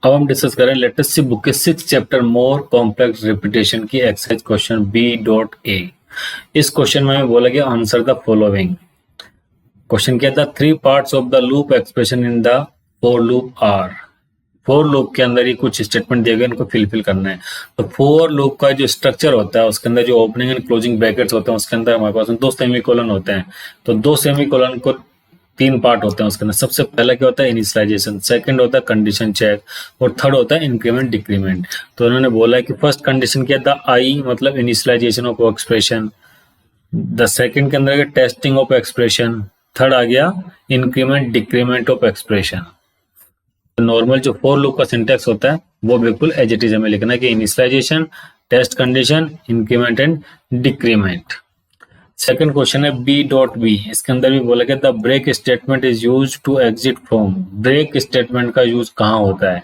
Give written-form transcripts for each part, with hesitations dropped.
अब हम डिस्कस करें लेटेस्ट सी बुक के 6 चैप्टर मोर कॉम्प्लेक्स रिपीटेशन की एक्सरसाइज क्वेश्चन B.A। इस क्वेश्चन में बोला गया आंसर द फॉलोइंग। क्वेश्चन क्या था, 3 parts of the loop expression in the for loop are. For loop के अंदर ही कुछ स्टेटमेंट दिए गए, इनको फिल करना है। तो फॉर लूप का जो स्ट्रक्चर होता है उसके अंदर जो ओपनिंग एंड क्लोजिंग ब्रैकेट्स होते हैं उसके अंदर हमारे पास 2 सेमीकोलन होते हैं। तो 2 सेमीकोलन को 3 पार्ट होते हैं उसके अंदर। सबसे पहला क्या होता है, इनिशियलाइजेशन, सेकंड होता है कंडीशन चेक और थर्ड होता है इंक्रीमेंट डिक्रीमेंट। तो उन्होंने बोला है कि फर्स्ट कंडीशन क्या था, आई मतलब initialisation of expression, the second के अंदर टेस्टिंग ऑफ एक्सप्रेशन, थर्ड आ गया increment decrement of expression. Normal जो फॉर लूप का सिंटैक्स होता है वो बिल्कुल एज इट इज हमें लिखना है कि initialisation, test condition, increment and decrement. Second question है B.B। इसके अंदर भी बोला गया the break statement is use to exit from. Break statement का यूज कहाँ होता है?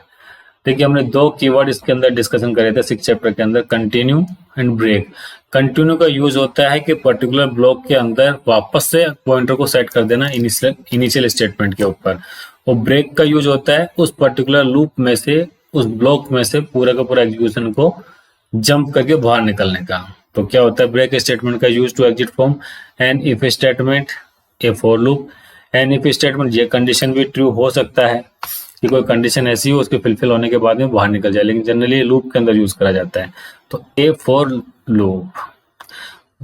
देखिए हमने 2 कीवर्ड इसके अंदर डिस्कशन करे थे 6 चैप्टर के अंदर, कंटिन्यू एंड ब्रेक। कंटिन्यू का यूज होता है कि पर्टिकुलर ब्लॉक के अंदर वापस से पॉइंटर को सेट कर देना इनिशियल स्टेटमेंट के ऊपर, और ब्रेक का यूज होता है उस पर्टिकुलर लूप में से, उस ब्लॉक में से पूरा का पूरा एग्जीक्यूशन को जंप करके बाहर निकलने का। तो क्या होता है ब्रेक स्टेटमेंट का use to exit from an if statement, a for loop. An if statement ये कंडीशन भी ट्रू हो सकता है कि कोई कंडीशन ऐसी हो उसके फिलफिल होने के बाद में बाहर निकल जाए, लेकिन जनरली लूप के अंदर यूज करा जाता है। तो ए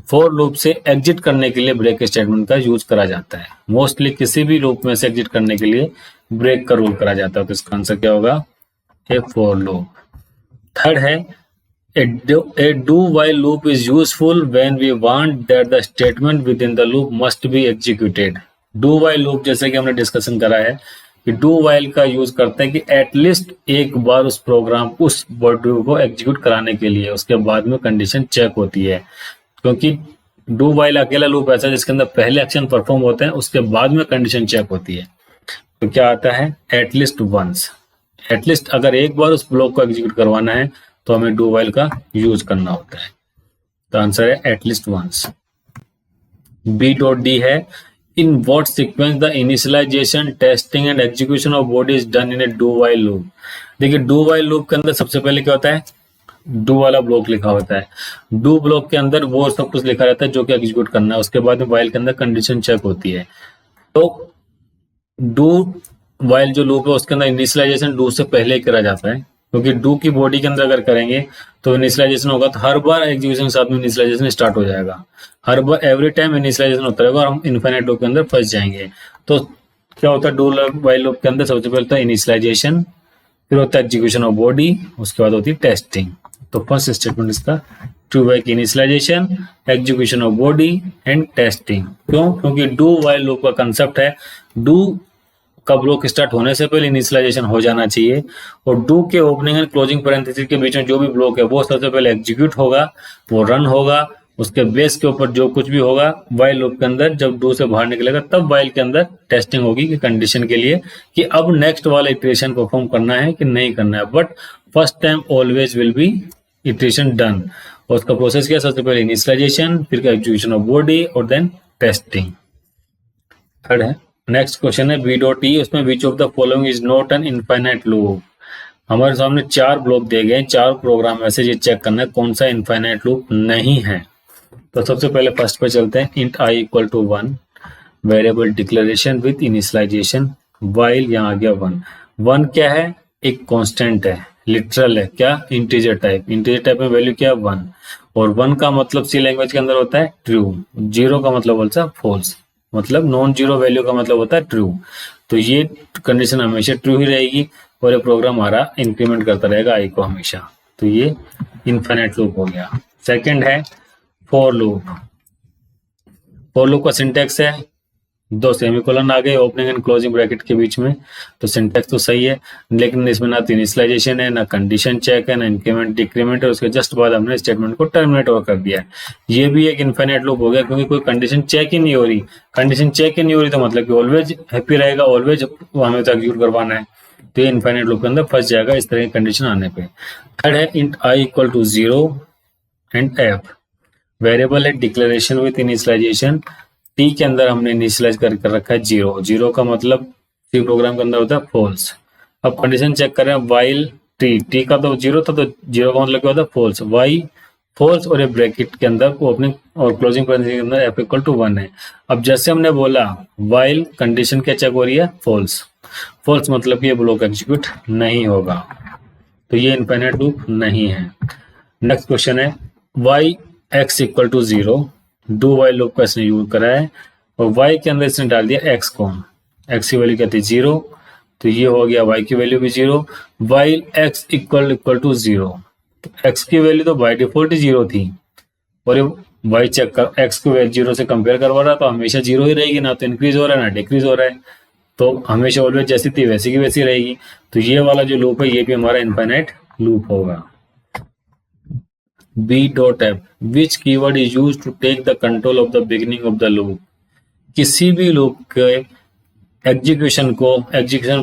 फॉर लूप से एग्जिट करने के लिए ब्रेक स्टेटमेंट का यूज करा जाता है। मोस्टली किसी भी लूप में से एग्जिट करने के लिए ब्रेक का रूल करा जाता है। तो इसका आंसर क्या होगा, ए फॉर लूप। थर्ड है a do while loop is useful when we want that the statement within the loop must be executed। do while loop जैसे कि हमने डिस्कशन करा है कि do while का यूज करते हैं कि एटलीस्ट एक बार उस प्रोग्राम उस वर्ड को एग्जीक्यूट कराने के लिए उसके बाद में कंडीशन चेक होती है। क्योंकि do while अकेला लूप ऐसा है जिसके अंदर पहले एक्शन परफॉर्म होते हैं उसके बाद में कंडीशन चेक होती है। तो क्या आता है, एटलीस्ट वंस। एटलीस्ट अगर एक बार उस ब्लॉक को एग्जीक्यूट करवाना है तो हमें डू वाइल का यूज करना होता है। तो आंसर है एटलीस्ट वंस। B.D है in what sequence the initialisation, testing and execution of body is done in a do while loop. देखिए डू वाइल लूप के अंदर सबसे पहले क्या होता है, डू वाला ब्लॉक लिखा होता है। डू ब्लॉक के अंदर वो सब कुछ लिखा रहता है जो कि एग्जीक्यूट करना है, उसके बाद में वाइल के अंदर कंडीशन चेक होती है। तो डू वाइल जो लूप है उसके अंदर इनिशियलाइजेशन डू से पहले ही करा जाता है, क्योंकि डू की बॉडी के अंदर अगर करेंगे तो इनिशियलाइजेशन होगा तो हर बार एग्जीक्यूशन के साथ में इनिशियलाइजेशन स्टार्ट हो जाएगा, हर बार एवरी टाइम इनिशियलाइजेशन होता रहेगा और हम इनफाइनाइट लूप के अंदर फंस जाएंगे। तो क्या होता है, डू वाइल लूप के अंदर सबसे पहले होता है इनिशियलाइजेशन, फिर होता है एग्जीक्यूशन ऑफ बॉडी, उसके बाद होती है टेस्टिंग। तो फर्स्ट स्टेटमेंट इसका ट्रू है कि initialisation, execution of body and testing. क्यों? क्योंकि डू वाइल लूप का कंसेप्ट है डू का ब्लॉक स्टार्ट होने से पहले इनिशियलाइजेशन हो जाना चाहिए, और डू के ओपनिंग एंड क्लोजिंग पैरेंथेसिस के बीच में जो भी ब्लॉक है वो सबसे पहले एग्जीक्यूट होगा, वो रन होगा, उसके बेस के ऊपर जो कुछ भी होगा वाइल लूप के अंदर जब डू से बाहर निकलेगा तब वाइल के अंदर टेस्टिंग होगी कि कंडीशन के लिए कि अब नेक्स्ट वाला इटरेशन परफॉर्म करना है कि नहीं करना है। But first time always will be iteration done. और उसका प्रोसेस क्या, सबसे पहले इनिशियलाइजेशन, फिर एग्जीक्यूशन ऑफ बॉडी और देन टेस्टिंग। थर्ड है नेक्स्ट क्वेश्चन है B.E। उसमें which of the following is not an infinite loop. हमारे सामने 4 ब्लॉक दिए गए, 4 प्रोग्राम में से ये चेक करना है कौन सा इनफाइनाइट लूप नहीं है। तो सबसे पहले फर्स्ट पे चलते हैं, int i equal to 1, variable declaration with initialisation, while यहाँ आ गया 1। 1 क्या है, एक कांस्टेंट है, लिटरल है, क्या इंटीजर टाइप। इंटीजर टाइप में वैल्यू क्या है 1, और 1 का मतलब सी लैंग्वेज के अंदर होता है ट्रू, 0 का मतलब होता है फॉल्स, मतलब नॉन जीरो वैल्यू का मतलब होता है ट्रू। तो ये कंडीशन हमेशा ट्रू ही रहेगी और ये प्रोग्राम हमारा इंक्रीमेंट करता रहेगा आई को हमेशा। तो ये इनफाइनाइट लूप हो गया। सेकंड है फॉर लूप। फॉर लूप का सिंटैक्स है 2 सेमीकोलन आ गए ओपनिंग एंड क्लोजिंग ब्रैकेट के बीच में, तो सिंटैक्स तो सही है, लेकिन इसमें ना तो इनिशियलाइजेशन है, ना कंडीशन चेक है, ना इंक्रीमेंट डिक्रीमेंट है। उसके जस्ट बाद हमने स्टेटमेंट को टर्मिनेट ओवर कर दिया है। ये भी एक इनफाइनाइट लूप हो गया क्योंकि कोई कंडीशन चेक ही नहीं हो रही। कंडीशन चेक ही नहीं हो रही तो मतलब कि ऑलवेज हैप्पी रहेगा, ऑलवेज हमें तो एग्जीक्यूट करवाना है, तो ये इनफाइनाइट लूप के अंदर फंस जाएगा इस तरह की कंडीशन आने पे। थर्ड है int i equal to 0 and f, variable है डिक्लेरेशन विथ इनिशियलाइजेशन। टी के अंदर हमने इनिशियलाइज कर रखा है 0। 0 का मतलब सी प्रोग्राम के अंदर होता है फॉल्स, अब कंडीशन चेक करें, वाइल टी का तो 0 था, तो 0 का मतलब क्या होता है, फॉल्स। वाई फॉल्स, और ये ब्रैकेट के अंदर ओपनिंग और क्लोजिंग पैरेंथेसिस के अंदर f इक्वल टू 1 है। अब जैसे हमने बोला वाइल कंडीशन क्या चेक हो रही है, फॉल्स। फॉल्स मतलब कि ये ब्लॉक एग्जीक्यूट नहीं होगा, तो ये इनफाइनाइट लूप नहीं है। नेक्स्ट क्वेश्चन है, Y X equal to 0, do while loop का इसने यूज करा है, और वाई के अंदर इसने डाल दिया एक्स को, एक्स की वैल्यू क्या थी 0, तो ये हो गया वाई की वैल्यू भी 0। वाइल एक्स इक्वल टू 0, तो एक्स की वैल्यू तो बाय डिफॉल्ट ही 0 थी, और ये वाई चेक कर एक्स को 0 से कंपेयर करवा रहा, तो हमेशा 0 ही रहेगी, ना तो इंक्रीज हो रहा है ना डिक्रीज हो रहा है, तो हमेशा ऑलवेज जैसी थी वैसी की वैसी रहेगी। तो ये वाला जो लूप है ये भी हमारा इनफाइनाइट लूप होगा। b.f which keyword is used to take the control of the beginning of the loop। किसी भी लूप के एग्जीक्यूशन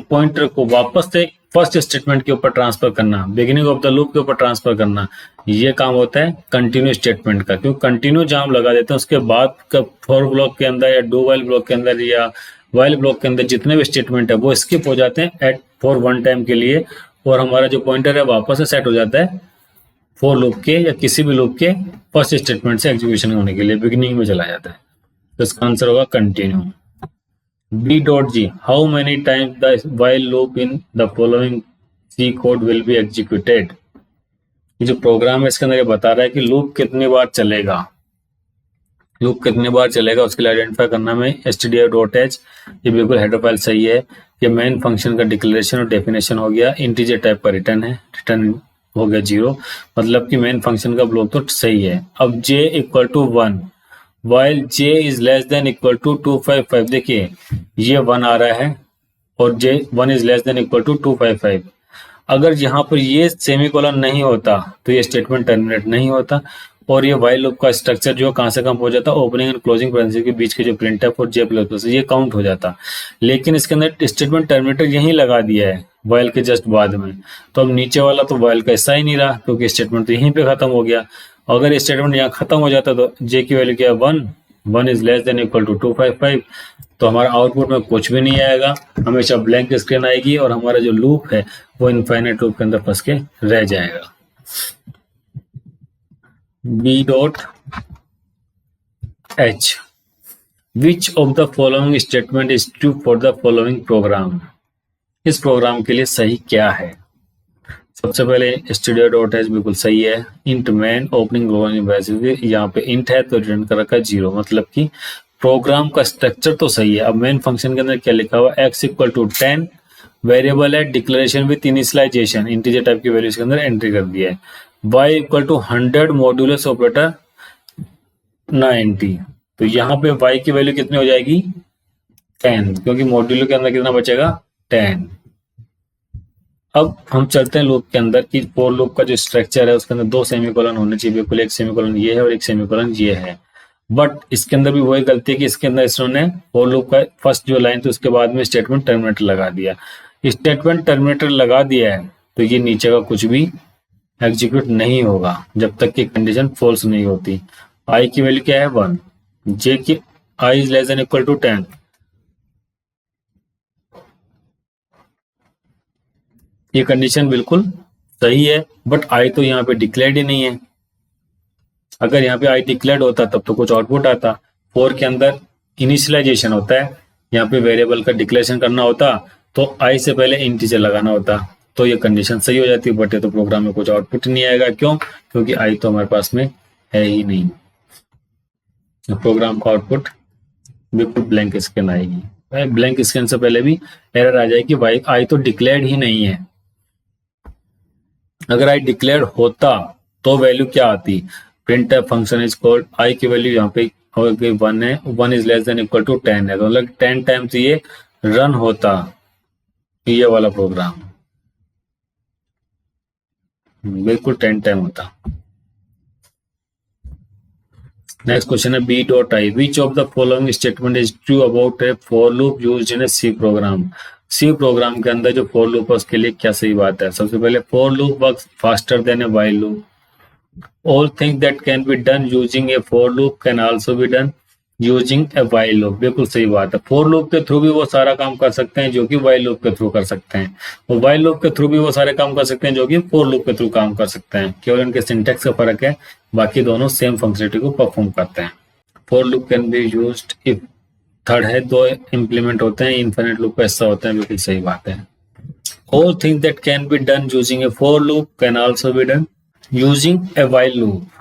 पॉइंटर को वापस से फर्स्ट स्टेटमेंट के ऊपर ट्रांसफर करना, बिगिनिंग ऑफ द लूप के ऊपर ट्रांसफर करना, ये काम होता है कंटिन्यू स्टेटमेंट का। क्योंकि कंटिन्यू जहां हम लगा देते हैं उसके बाद का फॉर ब्लॉक के अंदर या डू वाइल ब्लॉक के अंदर या वाइल ब्लॉक के अंदर जितने भी स्टेटमेंट है वो स्किप हो जाते हैं एट फॉर वन टाइम के लिए, और हमारा जो पॉइंटर है वापस से सेट हो जाता है फॉर लूप के या किसी भी लूप के फर्स्ट स्टेटमेंट से एग्जीक्यूशन होने के लिए बिगिनिंग में चला जाता है। तो इसका आंसर होगा continue. b.g how many times the while loop in the following C code will be executed। ये जो प्रोग्राम है इसके अंदर ये बता रहा है कि लूप कितनी बार चलेगा, लूप कितनी बार चलेगा उसके लिए आइडेंटिफाई करना में stdio.h, ये बिल्कुल हेडर फाइल सही है। ये मेन फंक्शन का डिक्लेरेशन और डेफिनेशन हो गया, इंटीजर टाइप का रिटर्न है, रिटर्न हो गया 0, मतलब कि मेन फंक्शन का ब्लॉक तो सही है। अब j equal to 1 while j is less than equal to 255, देखिए ये 1 आ रहा है और j 1 is less than equal to 255। अगर यहाँ पर ये सेमीकोलन नहीं होता तो ये स्टेटमेंट टर्मिनेट नहीं होता, और ये वाइल लूप का स्ट्रक्चर जो कहाँ से कम हो जाता, ओपनिंग एंड क्लोजिंग पैरेंथेसिस के बीच के जो प्रिंटफ और j प्लस ये काउंट हो जाता। लेकिन इसके अंदर स्टेटमेंट टर्मिनेटर यहीं लगा दिया है वाइल के जस्ट बाद में, तो अब नीचे वाला तो वाइल का हिस्सा ही नहीं रहा क्योंकि स्टेटमेंट तो यहीं पे खत्म हो गया। अगर ये स्टेटमेंट यहाँ खत्म हो जाता तो j की वैल्यू क्या है 1 is less than equal to 255, तो हमारा आउटपुट में कुछ भी नहीं आएगा, हमेशा ब्लैंक स्क्रीन आएगी और हमारा जो लूप है वो इनफाइनाइट लूप के अंदर फंस के रह जाएगा। b.h which of the following statement is true for the following program। इस प्रोग्राम के लिए सही क्या है। सबसे पहले stdio.h बिल्कुल सही है। Int man opening closing bracket, यहाँ पे इंट है तो रिटर्न कर रखा है 0, मतलब कि प्रोग्राम का स्ट्रक्चर तो सही है। अब मेन फंक्शन के अंदर क्या लिखा हुआ, x इक्वल टू 10 वेरिएबल है, declaration with initialisation, integer type की वैल्यूज के अंदर एंट्री कर दिया है। y equal to 100 modulus operator 90, तो यहाँ पे y की वैल्यू कितनी हो जाएगी 10, क्योंकि मॉड्यूलो के अंदर कितना बचेगा 10। अब हम चलते हैं लूप के अंदर कि फॉर लूप का जो स्ट्रक्चर है उसके अंदर 2 सेमीकोलन होने चाहिए, बिल्कुल एक सेमीकोलन ये है और एक सेमीकोलन ये है। बट इसके अंदर भी वही गलती है कि इसके अंदर इसने फॉर लूप का फर्स्ट जो लाइन थी उसके बाद में स्टेटमेंट टर्मिनेटर लगा दिया। स्टेटमेंट टर्मिनेटर लगा दिया है तो ये नीचे का कुछ भी एग्जीक्यूट नहीं होगा जब तक कि कंडीशन फॉल्स नहीं होती। आई की वैल्यू क्या है 1, जे की I is less than equal to 10, ये कंडीशन बिल्कुल सही है, बट आई तो यहाँ पे डिक्लेयर्ड ही नहीं है। अगर यहाँ पे आई डिक्लेयर्ड होता तब तो कुछ आउटपुट आता। फॉर के अंदर इनिशियलाइजेशन होता है, यहाँ पे वेरिएबल का डिक्लेरेशन करना होता तो आई से पहले इंटीजर लगाना होता, तो ये कंडीशन सही हो जाती। बट ये तो प्रोग्राम में कुछ आउटपुट नहीं आएगा, क्यों, क्योंकि आई तो हमारे पास में है ही नहीं। प्रोग्राम का आउटपुट बिल्कुल ब्लैंक स्क्रीन आएगी। ब्लैंक स्क्रीन से पहले भी एरर आ जाएगी, भाई आई तो डिक्लेयर्ड ही नहीं है। अगर आई डिक्लेयर होता तो वैल्यू क्या आती, print function is called, I की वैल्यू यहाँ पे 1 है, 1 is less than equal to 10 है, तो मतलब 10 टाइम्स ये रन होता ये वाला प्रोग्राम, बिल्कुल 10 टाइम होता। नेक्स्ट क्वेश्चन है b.i which of the following statement is true about a for loop used in a C program। C program के अंदर जो फॉर लूप है उसके लिए क्या सही बात है। सबसे पहले for loop works faster than A while loop, all things that can be done using A for loop can also be done, using a while loop, बिल्कुल सही बात है। फोर लूप के थ्रू भी वो सारा काम कर सकते हैं जो कि वाइल लूप के थ्रू कर सकते हैं, और वाइल लूप के थ्रू भी वो सारे काम कर सकते हैं जो कि फोर लूप के थ्रू काम कर सकते हैं। केवल उनके सिंटेक्स का फर्क है, बाकी दोनों सेम फंक्शनलिटी को परफॉर्म करते हैं। For loop can be used if, third है, दो इंप्लीमेंट होते हैं, इन्फिनिट लूप का हिस्सा होता है, बिल्कुल सही बात है। All things that can be done using a for loop can also be done using a while loop.